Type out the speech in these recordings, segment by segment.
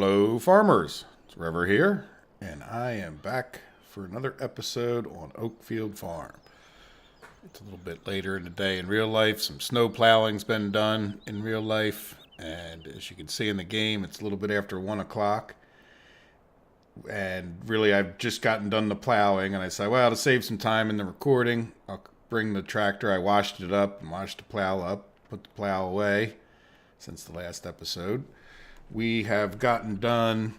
Hello, farmers. It's River here, and I am back for another episode on Oakfield Farm. It's a little bit later in the day in real life. Some snow plowing's been done in real life, and as you can see in the game, it's a little bit after 1 o'clock. And really, I've just gotten done the plowing, and I said, well, to save some time in the recording, I'll bring the tractor. I washed it up and washed the plow up, put the plow away since the last episode. We have gotten done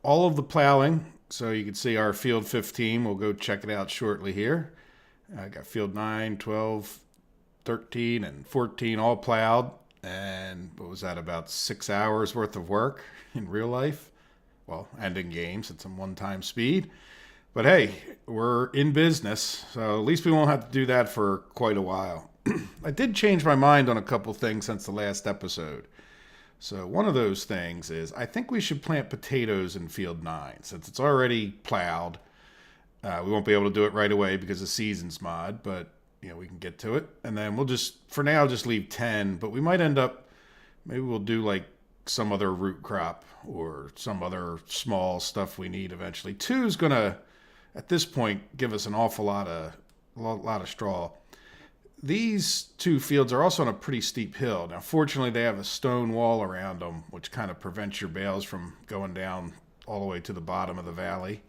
all of the plowing, so you can see our field 15. We'll go check it out shortly here. I got field 9, 12, 13, and 14 all plowed, and what was that, about 6 hours worth of work in real life? Well, and in games, it's some one-time speed. But hey, we're in business, so at least we won't have to do that for quite a while. I did change my mind on a couple things since the last episode. So one of those things is I think we should plant potatoes in field 9 since it's already plowed. We won't be able to do it right away because of seasons mod, but we can get to it. And then we'll just, for now, just leave 10, but we might end up, maybe we'll do like some other root crop or some other small stuff we need eventually. 2 is going to, at this point, give us an awful lot of straw. These 2 fields are also on a pretty steep hill. Now, fortunately, they have a stone wall around them, which kind of prevents your bales from going down all the way to the bottom of the valley.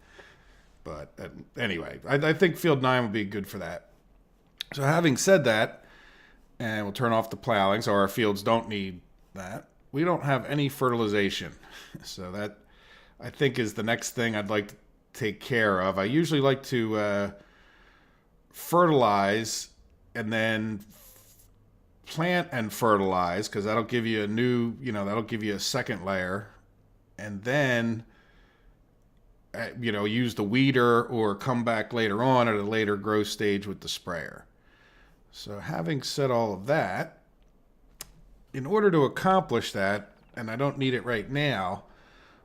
But anyway, I think field 9 would be good for that. So having said that, and we'll turn off the plowing, so our fields don't need that. We don't have any fertilization. So that, I think, is the next thing I'd like to take care of. I usually like to fertilize and then plant and fertilize, because that'll give you a new, that'll give you a second layer. And then, use the weeder or come back later on at a later growth stage with the sprayer. So having said all of that, in order to accomplish that, and I don't need it right now,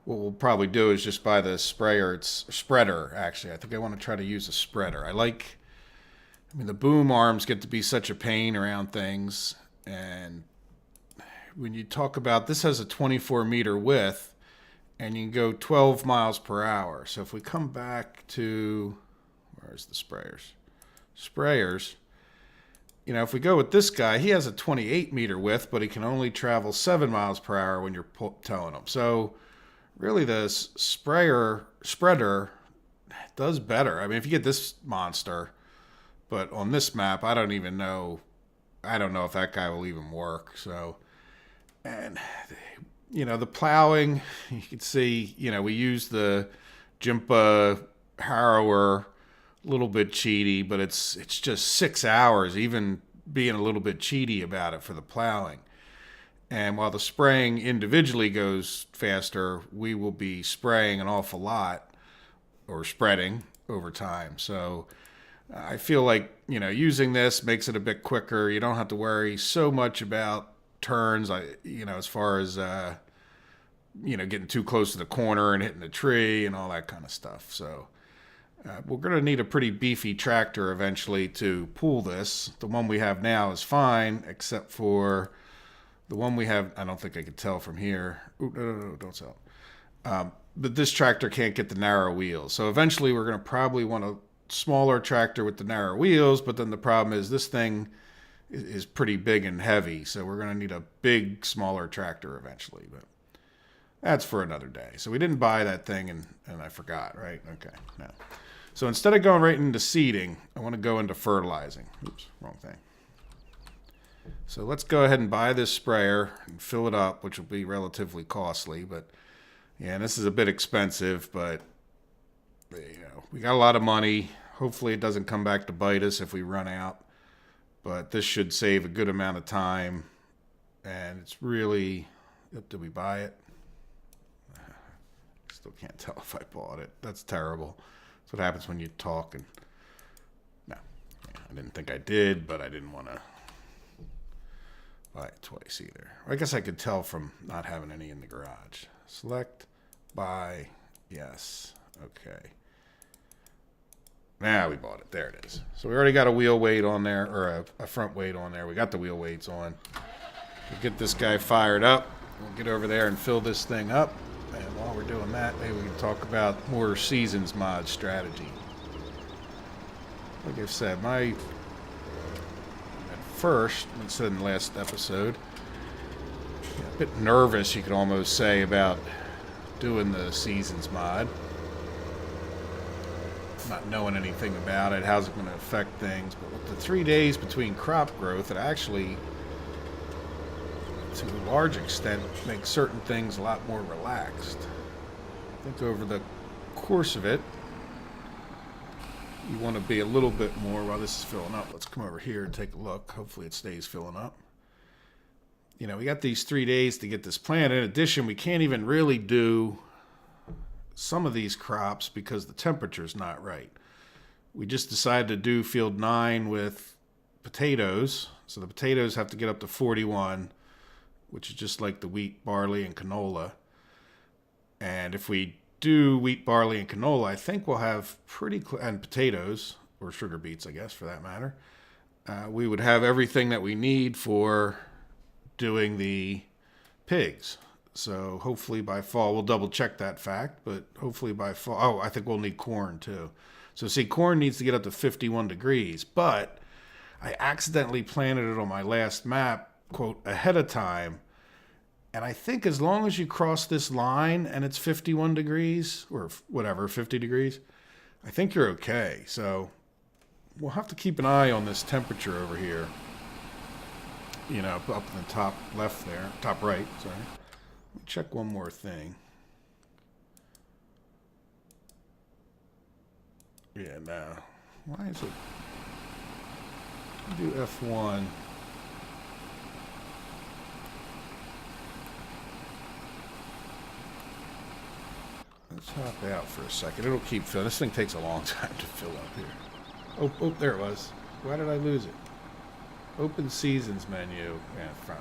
what we'll probably do is just buy the sprayer. It's a spreader, actually. I think I want to try to use a spreader. The boom arms get to be such a pain around things. And when you talk about, this has a 24-meter width, and you can go 12 miles per hour. So if we come back to, where's the sprayers? Sprayers. If we go with this guy, he has a 28-meter width, but he can only travel 7 miles per hour when you're towing him. So really the spreader does better. If you get this monster, but on this map, I don't know if that guy will even work. So, and the plowing, you can see, we use the Jimpa harrower, a little bit cheaty, but it's just 6 hours, even being a little bit cheaty about it for the plowing. And while the spraying individually goes faster, we will be spraying an awful lot or spreading over time. So I feel like, using this makes it a bit quicker. You don't have to worry so much about turns, as far as, getting too close to the corner and hitting the tree and all that kind of stuff. So we're going to need a pretty beefy tractor eventually to pull this. The one we have now is fine, except for the one we have, I don't think I could tell from here. Ooh, no, don't sell it. But this tractor can't get the narrow wheels. So eventually we're going to probably want a smaller tractor with the narrow wheels, but then the problem is this thing is pretty big and heavy. So we're going to need a big, smaller tractor eventually. But that's for another day. So we didn't buy that thing, and I forgot, right? Okay, no. So instead of going right into seeding, I want to go into fertilizing. Oops, wrong thing. So let's go ahead and buy this sprayer and fill it up, which will be relatively costly. But yeah, this is a bit expensive, but we got a lot of money. Hopefully it doesn't come back to bite us if we run out. But this should save a good amount of time. And it's really, did we buy it? Still can't tell if I bought it. That's terrible. That's what happens when you talk. And no, I didn't think I did, but I didn't want to buy it twice either. I guess I could tell from not having any in the garage. Select, buy, yes, okay. Now we bought it. There it is. So we already got a wheel weight on there, or a front weight on there. We got the wheel weights on. We'll get this guy fired up. We'll get over there and fill this thing up. And while we're doing that, maybe we can talk about more seasons mod strategy. Like I said, at first, like I said in the last episode, a bit nervous, you could almost say, about doing the seasons mod. Not knowing anything about it, how's it going to affect things. But with the 3 days between crop growth, it actually, to a large extent, makes certain things a lot more relaxed. I think over the course of it, you want to be a little bit more, while this is filling up, let's come over here and take a look. Hopefully it stays filling up. You know, we got these 3 days to get this planted. In addition, we can't even really do some of these crops because the temperature's not right. We just decided to do field 9 with potatoes. So the potatoes have to get up to 41, which is just like the wheat, barley, and canola. And if we do wheat, barley, and canola, I think we'll have and potatoes, or sugar beets, I guess, for that matter. We would have everything that we need for doing the pigs. So hopefully by fall, we'll double check that fact, but hopefully by fall, I think we'll need corn too. So see, corn needs to get up to 51 degrees, but I accidentally planted it on my last map, quote, ahead of time. And I think as long as you cross this line and it's 51 degrees or whatever, 50 degrees, I think you're okay. So we'll have to keep an eye on this temperature over here. You know, up in the top left there, top right, sorry. Let me check one more thing. Yeah, no. Why is it? Do F1. Let's hop out for a second. It'll keep filling. This thing takes a long time to fill up here. Oh, there it was. Why did I lose it? Open seasons menu. Yeah, fine.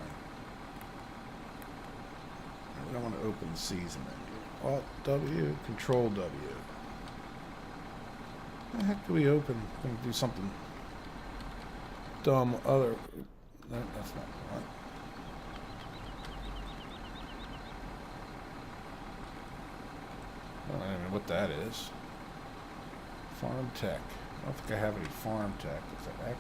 We don't want to open the season menu. Alt W, Control W. What the heck do we open? We're going to do something dumb other. No, that's not what. I don't even know what that is. Farm Tech. I don't think I have any Farm Tech. Is that X?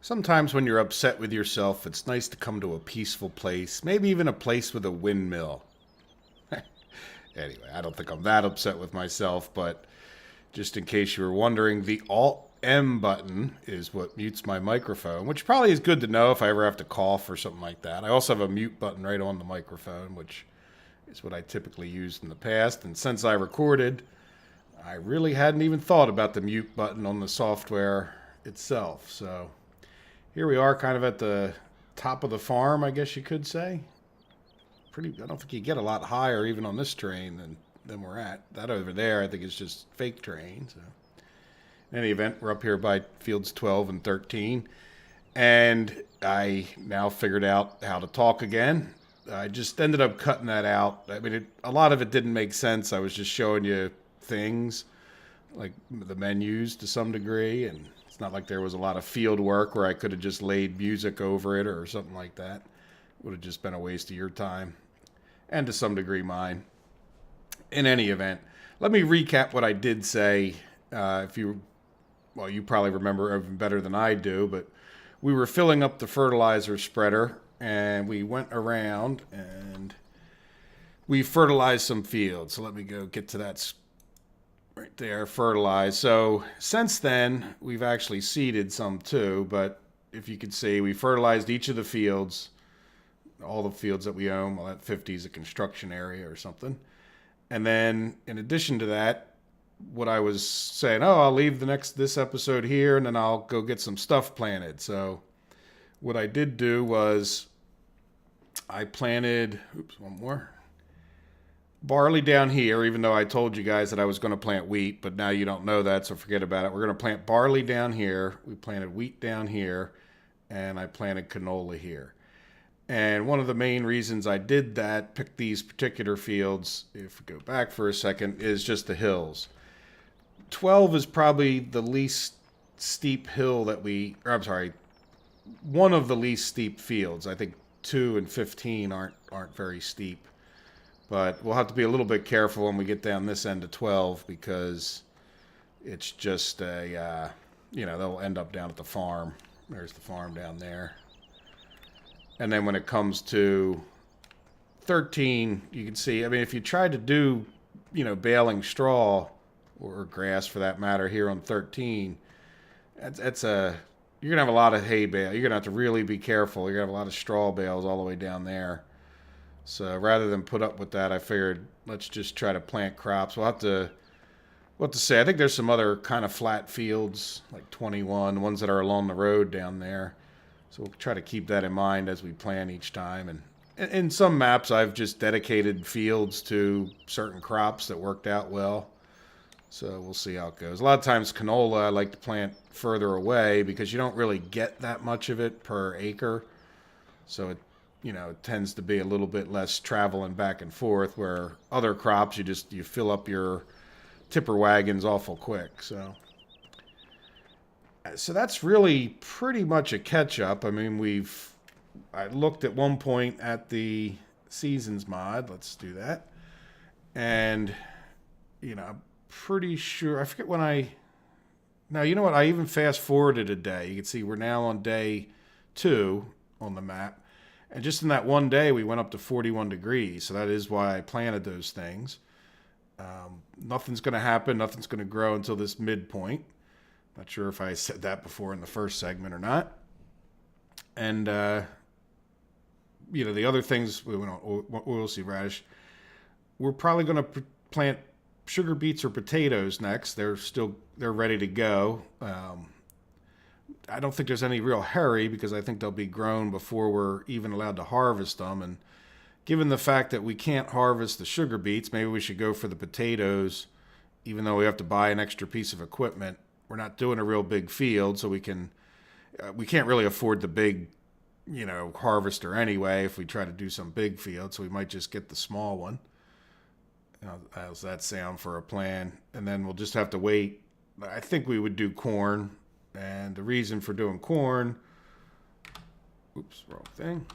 Sometimes when you're upset with yourself, it's nice to come to a peaceful place, maybe even a place with a windmill. Anyway, I don't think I'm that upset with myself, but just in case you were wondering, the Alt-M button is what mutes my microphone, which probably is good to know if I ever have to cough or something like that. I also have a mute button right on the microphone, which is what I typically used in the past. And since I recorded, I really hadn't even thought about the mute button on the software itself. So here we are kind of at the top of the farm, I guess you could say. I don't think you get a lot higher even on this terrain than we're at. That over there, I think, is just fake terrain. So in any event, we're up here by fields 12 and 13. And I now figured out how to talk again. I just ended up cutting that out. I mean, a lot of it didn't make sense. I was just showing you things, like the menus to some degree, and it's not like there was a lot of field work where I could have just laid music over it or something like that. It would have just been a waste of your time, and to some degree mine. In any event, let me recap what I did say. You probably remember even better than I do, but we were filling up the fertilizer spreader, and we went around and we fertilized some fields. So let me go get to that right there, fertilize. So since then, we've actually seeded some too, but if you could see, we fertilized each of the fields, all the fields that we own. Well, that 50 is a construction area or something. And then in addition to that, what I was saying, oh, I'll leave this episode here and then I'll go get some stuff planted. So what I did do was I planted, one more, barley down here, even though I told you guys that I was going to plant wheat, but now you don't know that, so forget about it. We're going to plant barley down here. We planted wheat down here, and I planted canola here. And one of the main reasons I did that, pick these particular fields, if we go back for a second, is just the hills. 12 is probably the least steep hill that one of the least steep fields. I think 2 and 15 aren't very steep. But we'll have to be a little bit careful when we get down this end of 12 because it's just they'll end up down at the farm. There's the farm down there. And then when it comes to 13, you can see, I mean, if you tried to do, baling straw or grass for that matter here on 13, you're going to have a lot of hay bale. You're going to have to really be careful. You're going to have a lot of straw bales all the way down there. So rather than put up with that, I figured let's just try to plant crops. We'll have to say. I think there's some other kind of flat fields, like 21, ones that are along the road down there. So we'll try to keep that in mind as we plan each time. And in some maps, I've just dedicated fields to certain crops that worked out well. So we'll see how it goes. A lot of times canola I like to plant further away because you don't really get that much of it per acre. So it tends to be a little bit less traveling back and forth, where other crops you fill up your tipper wagons awful quick. So that's really pretty much a catch up. I mean, I looked at one point at the seasons mod. Let's do that. And I'm pretty sure, I forget when now you know what, I even fast forwarded a day. You can see we're now on day 2 on the map. And just in that one day, we went up to 41 degrees. So that is why I planted those things. Nothing's going to happen. Nothing's going to grow until this midpoint. Not sure if I said that before in the first segment or not. And, the other things, we went on oilseed radish. We're probably going to plant sugar beets or potatoes next. They're ready to go. I don't think there's any real hurry because I think they'll be grown before we're even allowed to harvest them. And given the fact that we can't harvest the sugar beets, maybe we should go for the potatoes, even though we have to buy an extra piece of equipment. We're not doing a real big field, so we can't really afford the big, harvester anyway if we try to do some big field. So we might just get the small one. How's that sound for a plan? And then we'll just have to wait. I think we would do corn. And the reason for doing corn, wrong thing.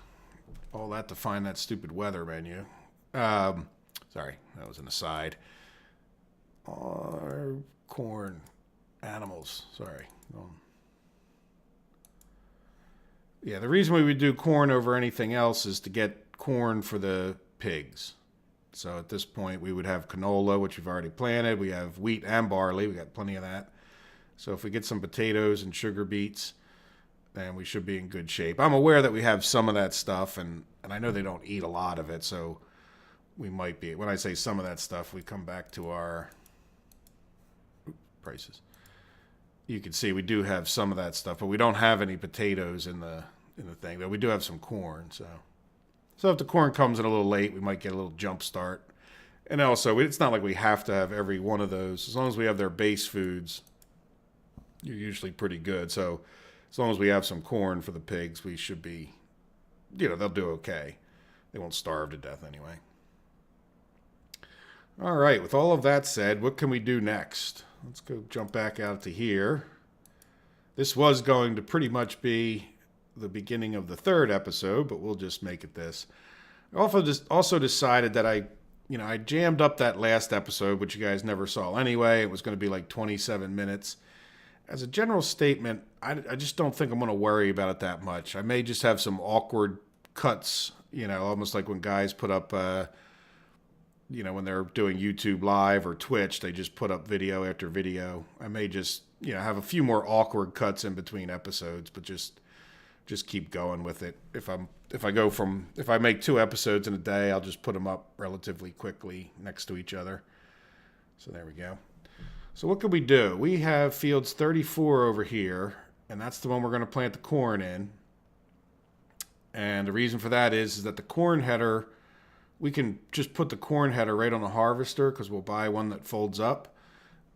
All that to find that stupid weather menu. Sorry, that was an aside. Corn, animals, sorry. Yeah, the reason we would do corn over anything else is to get corn for the pigs. So at this point, we would have canola, which we've already planted. We have wheat and barley. We got plenty of that. So if we get some potatoes and sugar beets, then we should be in good shape. I'm aware that we have some of that stuff, and I know they don't eat a lot of it, so we might be. When I say some of that stuff, we come back to our prices. You can see we do have some of that stuff, but we don't have any potatoes in the thing. But we do have some corn, so if the corn comes in a little late, we might get a little jump start. And also, it's not like we have to have every one of those. As long as we have their base foods, you're usually pretty good. So as long as we have some corn for the pigs, we should be, they'll do okay. They won't starve to death anyway. All right, with all of that said, what can we do next? Let's go jump back out to here. This was going to pretty much be the beginning of the 3rd episode, but we'll just make it this. I also decided that I jammed up that last episode, which you guys never saw anyway. It was going to be like 27 minutes. As a general statement, I just don't think I'm going to worry about it that much. I may just have some awkward cuts, almost like when guys put up, when they're doing YouTube Live or Twitch, they just put up video after video. I may just, have a few more awkward cuts in between episodes, but just keep going with it. If I make 2 episodes in a day, I'll just put them up relatively quickly next to each other. So there we go. So what could we do? We have fields 34 over here, and that's the one we're going to plant the corn in. And the reason for that is that the corn header, we can just put the corn header right on the harvester because we'll buy one that folds up.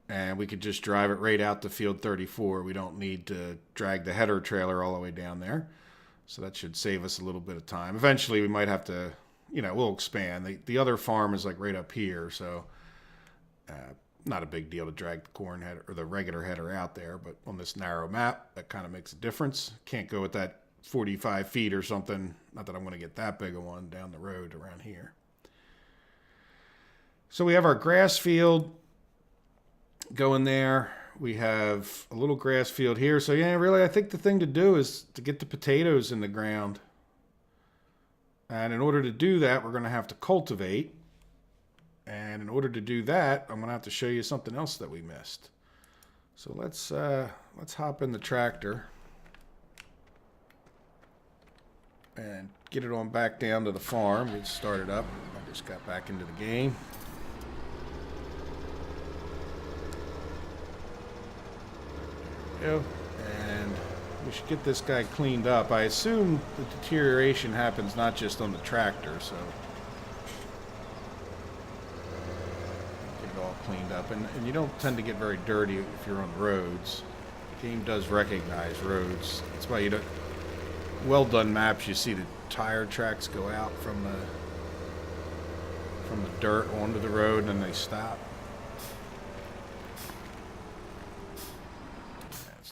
And we could just drive it right out to field 34. We don't need to drag the header trailer all the way down there. So that should save us a little bit of time. Eventually we might have to, we'll expand. The other farm is like right up here, so not a big deal to drag the corn header or the regular header out there. But on this narrow map, that kind of makes a difference. Can't go with that 45 feet or something. Not that I'm going to get that big a one down the road around here. So we have our grass field going there. We have a little grass field here. So yeah, really, I think the thing to do is to get the potatoes in the ground. And in order to do that, we're going to have to cultivate. And in order to do that, I'm going to have to show you something else that we missed. So let's hop in the tractor and get it on back down to the farm. Get started up. I just got back into the game. And we should get this guy cleaned up. I assume the deterioration happens not just on the tractor, so get it all cleaned up. And you don't tend to get very dirty if you're on roads. The game does recognize roads. That's why you don't. Well done maps. You see the tire tracks go out from the dirt onto the road, and then they stop.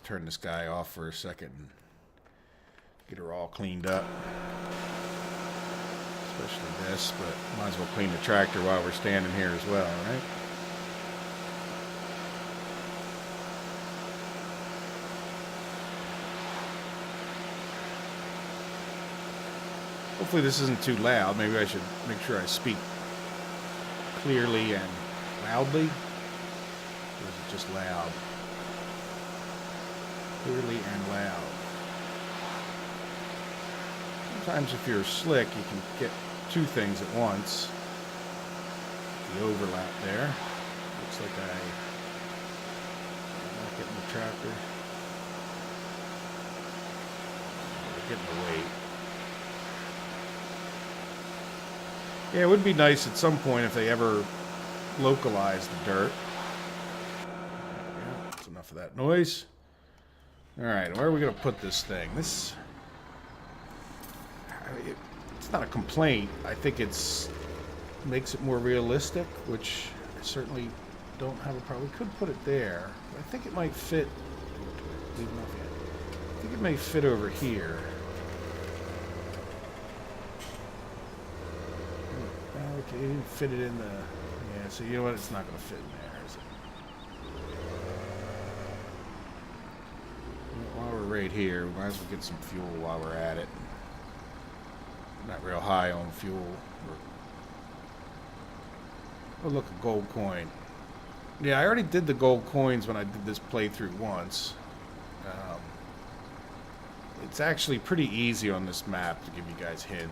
Turn this guy off for a second and get her all cleaned up, especially this, but might as well clean the tractor while we're standing here as well, right? Hopefully this isn't too loud. Maybe I should make sure I speak clearly and loudly, or is it just loud? Clearly and loud. Sometimes if you're slick, you can get two things at once. The overlap there. Looks like I'm not getting the tractor. We're getting the weight. Yeah, it would be nice at some point if they ever localize the dirt. Yeah, that's enough of that noise. Alright, where are we going to put this thing? It's not a complaint. I think it makes it more realistic, which I certainly don't have a problem. We could put it there. I think it might fit. Leave enough yet. I think it may fit over here. Okay, you didn't fit it in the... Yeah, so you know what? It's not going to fit in there, is it? While we're right here, we might as well get some fuel while we're at it. Not real high on fuel. Oh, look, a gold coin. Yeah, I already did the gold coins when I did this playthrough once. It's actually pretty easy on this map to give you guys a hint.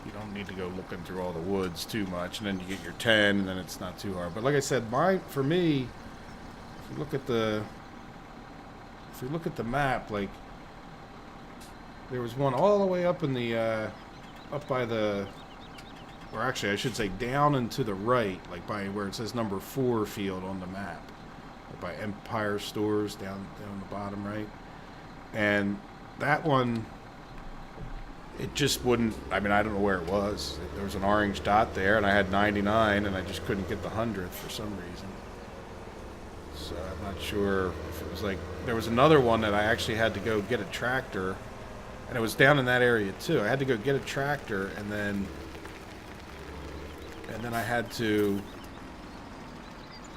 You don't need to go looking through all the woods too much, and then you get your 10, and then it's not too hard. But like I said, for me, if you look at the map, like there was one all the way up in the up by the, or actually I should say down and to the right, like by where it says number 4 field on the map, like by Empire Stores down the bottom right. And that one, it just wouldn't, I mean, I don't know where it was. There was an orange dot there, and I had 99, and I just couldn't get the 100th for some reason. So I'm not sure if it was like, there was another one that I actually had to go get a tractor, and it was down in that area too. I had to go get a tractor, and then I had to,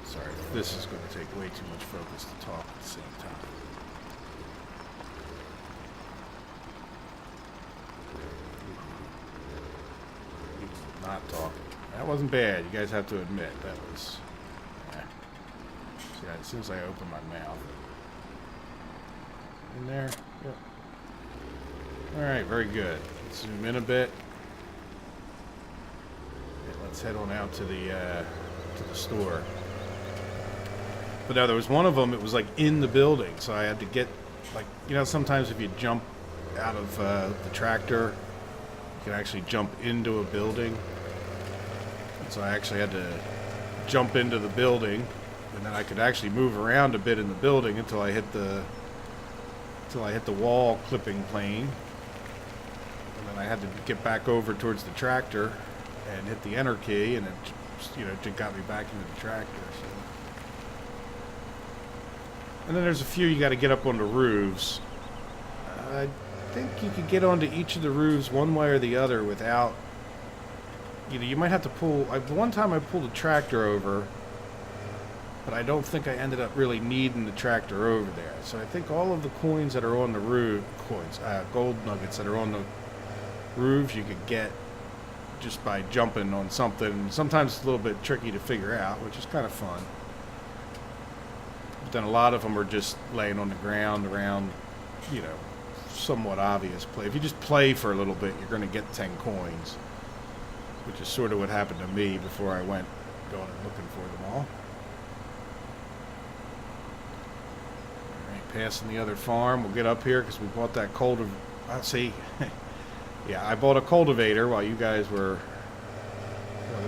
sorry, this is going to take way too much focus to talk at the same time. Not talking. That wasn't bad. You guys have to admit that was. See, as soon as I open my mouth. In there. Yep. All right. Very good. Let's zoom in a bit. And let's head on out to the store. But now there was one of them, it was like in the building, so I had to get, like, you know, sometimes if you jump out of the tractor, you can actually jump into a building. And so I actually had to jump into the building, and then I could actually move around a bit in the building until I hit the wall clipping plane. And then I had to get back over towards the tractor and hit the enter key, and it, you know, it got me back into the tractor. So. And then there's a few you got to get up on the roofs. I think you could get onto each of the roofs one way or the other without, you know, you might have to pull. One time I pulled a tractor over, but I don't think I ended up really needing the tractor over there. So I think all of the coins that are on the roof, gold nuggets that are on the roofs, you could get just by jumping on something. Sometimes it's a little bit tricky to figure out, which is kind of fun. But then a lot of them are just laying on the ground around, you know, somewhat obvious play. If you just play for a little bit, you're going to get 10 coins, which is sort of what happened to me before I went going and looking for them all. Alright, passing the other farm. We'll get up here because we bought that cultivator. See, yeah, I bought a cultivator while you guys were,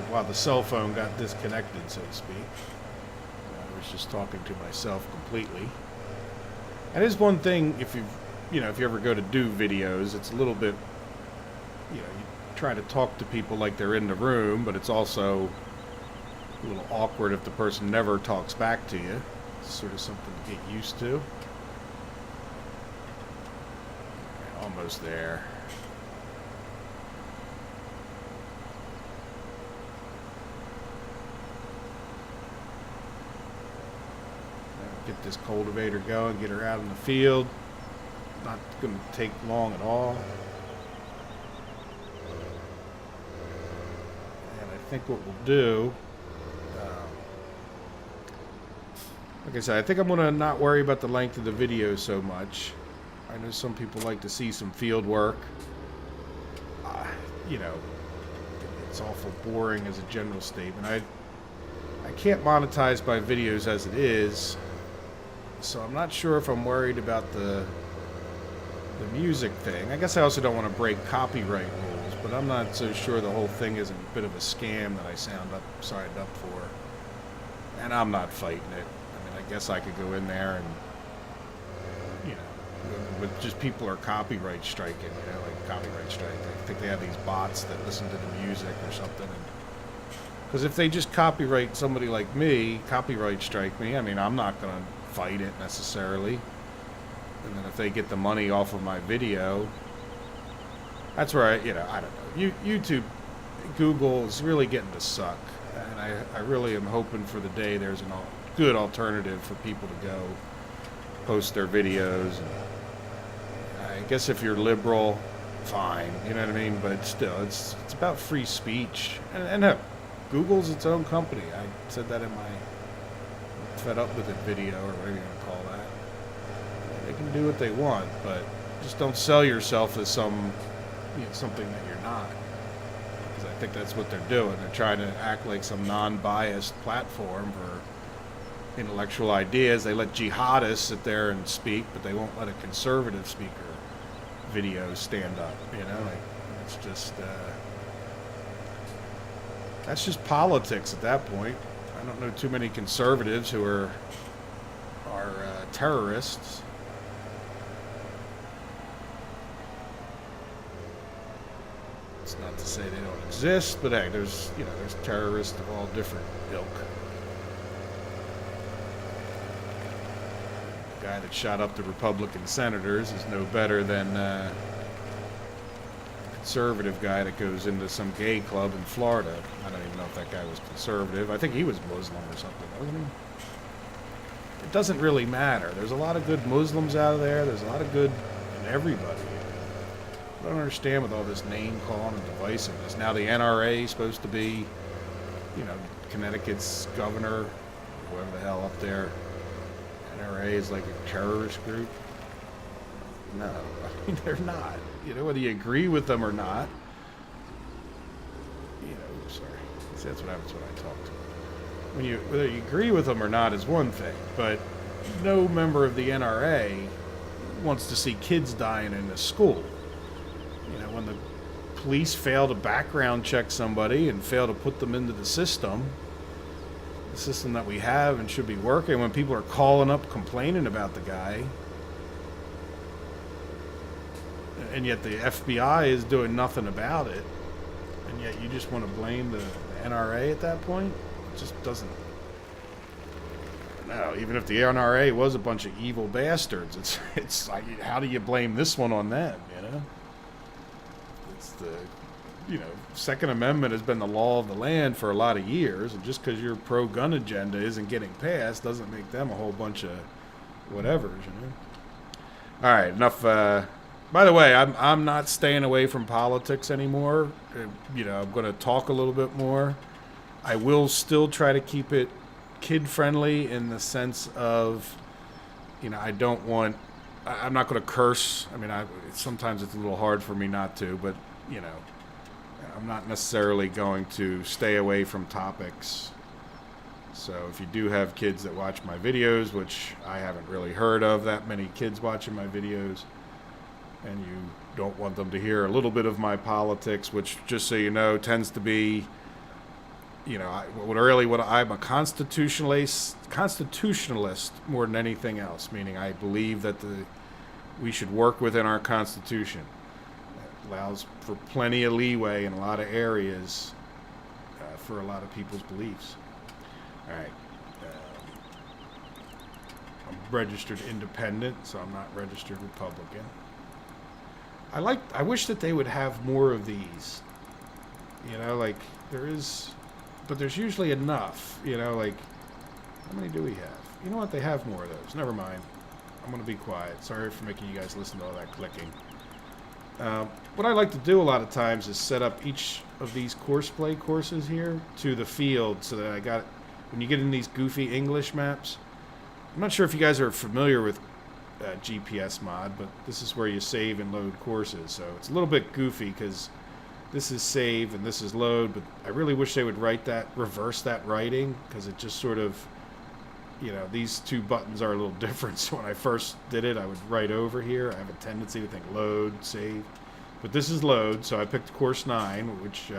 while the cell phone got disconnected, so to speak. I was just talking to myself completely. And it's one thing, if you ever go to do videos, it's a little bit, you try to talk to people like they're in the room, but it's also a little awkward if the person never talks back to you. It's sort of something to get used to. Almost there. Get this cultivator going, get her out in the field. Not going to take long at all. And I think what we'll do, like I said, I think I'm going to not worry about the length of the video so much. I know some people like to see some field work. You know, it's awful boring as a general statement. I can't monetize my videos as it is, so I'm not sure if I'm worried about the music thing. I guess I also don't want to break copyright rules, but I'm not so sure the whole thing isn't a bit of a scam that I signed up for. And I'm not fighting it. I mean, I guess I could go in there and, you know, but just people are copyright striking, you know, like copyright strike. I think they have these bots that listen to the music or something. Because if they just copyright somebody like me, copyright strike me, I mean, I'm not going to fight it necessarily. And then if they get the money off of my video, that's where I don't know. YouTube, Google is really getting to suck. And I really am hoping for the day there's a good alternative for people to go post their videos. And I guess if you're liberal, fine, you know what I mean? But still, it's about free speech. And Google's its own company. I said that in my Fed Up With It video, or whatever you want to call that. They can do what they want, but just don't sell yourself as something that you're not. Because I think that's what they're doing. They're trying to act like some non-biased platform for intellectual ideas. They let jihadists sit there and speak, but they won't let a conservative speaker video stand up. You know, like, it's just that's just politics at that point. I don't know too many conservatives who are terrorists. It's not to say they don't exist, but hey, there's terrorists of all different ilk. The guy that shot up the Republican senators is no better than a conservative guy that goes into some gay club in Florida. I don't even know if that guy was conservative. I think he was Muslim or something, wasn't he? It doesn't really matter. There's a lot of good Muslims out there. There's a lot of good in everybody. I don't understand with all this name calling and divisiveness. Now the NRA is supposed to be, Connecticut's governor, whoever the hell up there. NRA is like a terrorist group. No, I mean, they're not. Whether you agree with them or not. Sorry. See, that's what happens when I talk to them. whether you agree with them or not is one thing, but no member of the NRA wants to see kids dying in a school. When the police fail to background check somebody and fail to put them into the system that we have and should be working, when people are calling up complaining about the guy, and yet the FBI is doing nothing about it, and yet you just want to blame the NRA at that point? It just doesn't. No, even if the NRA was a bunch of evil bastards, it's like, how do you blame this one on them, It's the, Second Amendment has been the law of the land for a lot of years, and just because your pro-gun agenda isn't getting passed doesn't make them a whole bunch of whatevers, All right, enough. By the way, I'm not staying away from politics anymore. I'm going to talk a little bit more. I will still try to keep it kid-friendly in the sense of, I don't want. I'm not going to curse. I mean, sometimes it's a little hard for me not to, but I'm not necessarily going to stay away from topics. So if you do have kids that watch my videos, which I haven't really heard of that many kids watching my videos, and you don't want them to hear a little bit of my politics, which, just so you know, tends to be, I'm a constitutionalist more than anything else, meaning I believe that we should work within our Constitution. It allows for plenty of leeway in a lot of areas for a lot of people's beliefs. All right. I'm registered independent, so I'm not registered Republican. I wish that they would have more of these. But there's usually enough. How many do we have? You know what? They have more of those. Never mind. I'm going to be quiet. Sorry for making you guys listen to all that clicking. What I like to do a lot of times is set up each of these courseplay courses here to the field so that when you get in these goofy English maps, I'm not sure if you guys are familiar with GPS mod, but this is where you save and load courses. So it's a little bit goofy because this is save and this is load, but I really wish they would reverse that writing, because it just sort of, these two buttons are a little different. So when I first did it, I would write over here. I have a tendency to think load, save, but this is load. So I picked course 9, which,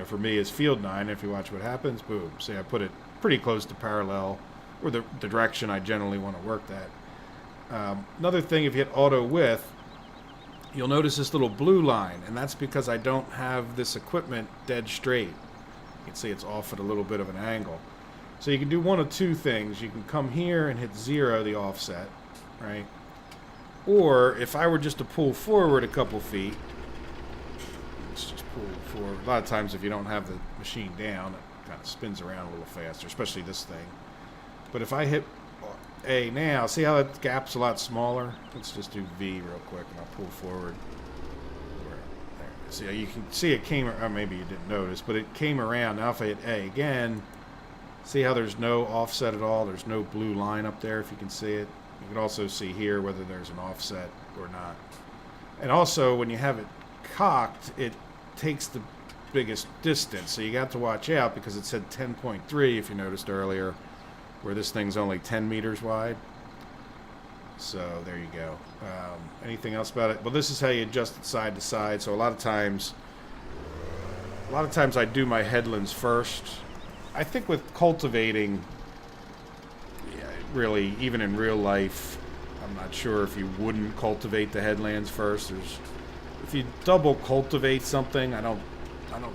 for me is field 9. If you watch what happens, boom. See, I put it pretty close to parallel, or the direction I generally want to work that. Another thing, if you hit auto width, you'll notice this little blue line, and that's because I don't have this equipment dead straight. You can see it's off at a little bit of an angle. So you can do one of two things. You can come here and hit 0, the offset, right? Or if I were just to pull forward a couple feet, let's just pull forward. A lot of times if you don't have the machine down, it kind of spins around a little faster, especially this thing. But if I hit A now, see how that gap's a lot smaller? Let's just do V real quick, and I'll pull forward. There. See, you can see it came, or maybe you didn't notice, but it came around. Now if I hit A again, see how there's no offset at all? There's no blue line up there, if you can see it. You can also see here whether there's an offset or not. And also, when you have it cocked, it takes the biggest distance. So you got to watch out, because it said 10.3, if you noticed earlier, where this thing's only 10 meters wide. So there you go. Anything else about it? Well, this is how you adjust it side to side. So a lot of times I do my headlands first. I think with cultivating, really, even in real life, I'm not sure if you wouldn't cultivate the headlands first. If you double cultivate something, I don't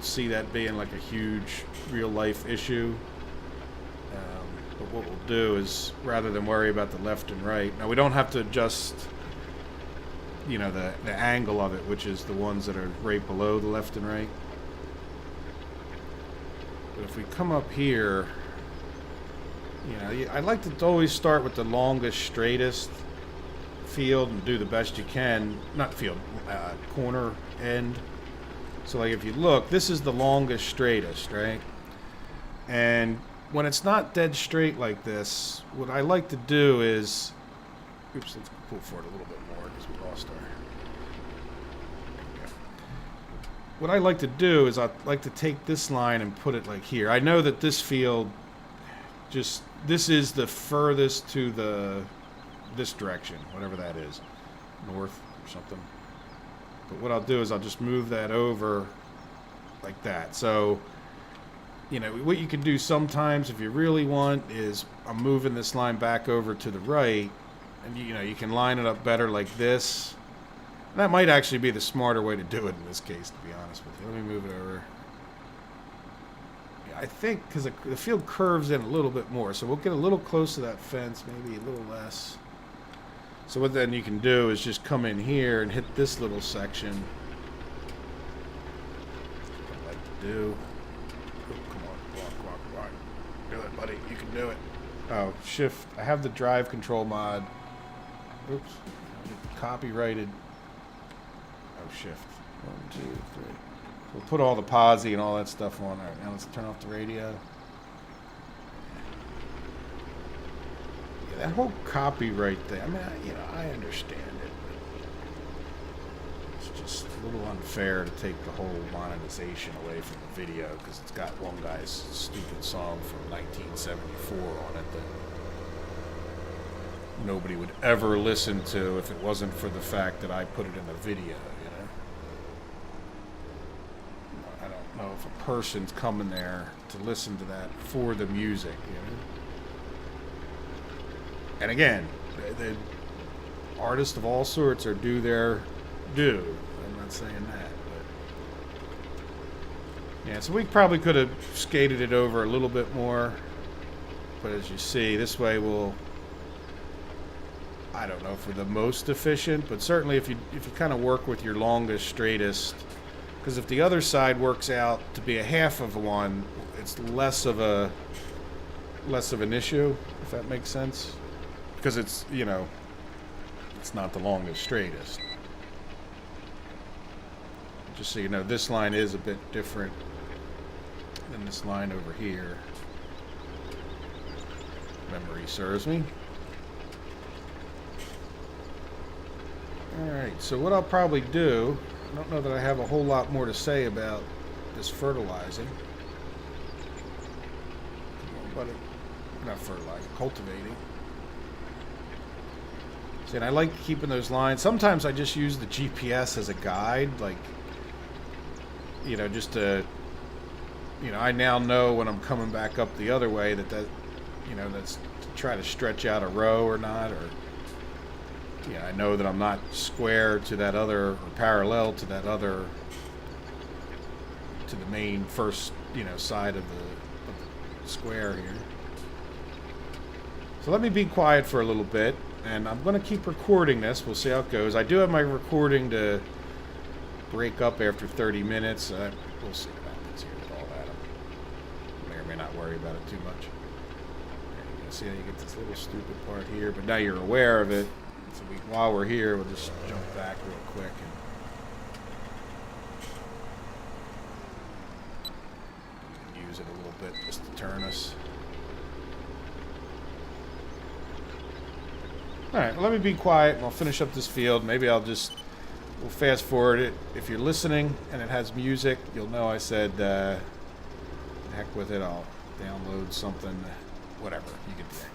see that being like a huge real life issue. But what we'll do is, rather than worry about the left and right, now we don't have to adjust, the angle of it, which is the ones that are right below the left and right. But if we come up here, I like to always start with the longest, straightest field and do the best you can. Not field, corner end. So like if you look, this is the longest, straightest, right? And when it's not dead straight like this, what I like to do is, let's pull forward a little bit more because we lost our. What I like to do is I like to take this line and put it like here. I know that this field Just, this is the furthest to this direction, whatever that is. North or something. But what I'll do is I'll just move that over like that. So, you know, what you can do sometimes if you really want is I'm moving this line back over to the right, and you know, you can line it up better like this. And that might actually be the smarter way to do it in this case, to be honest with you. Let me move it over. Yeah, I think because the field curves in a little bit more, so we'll get a little close to that fence, maybe a little less. So what then you can do is just come in here and hit this little section. What I like to do. Oh, come on, walk. Do it, buddy. You can do it. Oh, shift. I have the drive control mod. Oops. Copyrighted. Oh, shift. 1, 2, 3. We'll put all the posi and all that stuff on. All right, now let's turn off the radio. That whole copyright thing, I mean, I understand it, but it's just a little unfair to take the whole monetization away from the video because it's got one guy's stupid song from 1974 on it that nobody would ever listen to if it wasn't for the fact that I put it in the video, you know? I don't know if a person's coming there to listen to that for the music, you know? And again, the artists of all sorts are do their due. I'm not saying that, but yeah. So we probably could have skated it over a little bit more, but as you see, this way we'll. I don't know if we're the most efficient, but certainly if you kind of work with your longest, straightest, because if the other side works out to be a half of one, it's less of an issue, if that makes sense. Because it's, you know, it's not the longest, straightest. Just so you know, this line is a bit different than this line over here. Memory serves me. Alright, so what I'll probably do, I don't know that I have a whole lot more to say about this fertilizing. Come on, buddy. Not fertilizing, cultivating. And I like keeping those lines. Sometimes I just use the GPS as a guide, like, you know, just to, you know, I now know when I'm coming back up the other way that, you know, that's to try to stretch out a row or not, or, yeah, I know that I'm not square to that other, or parallel to that other, to the main first, you know, side of the square here. So let me be quiet for a little bit. And I'm going to keep recording this. We'll see how it goes. I do have my recording to break up after 30 minutes. We'll see what happens here with all that. I may or may not worry about it too much. You can see how you get this little stupid part here, but now you're aware of it. So while we're here, we'll just jump back real quick. And use it a little bit just to turn us. Alright, well, let me be quiet and I'll finish up this field. Maybe we'll fast forward it. If you're listening and it has music, you'll know I said, heck with it, I'll download something, whatever, you get the idea.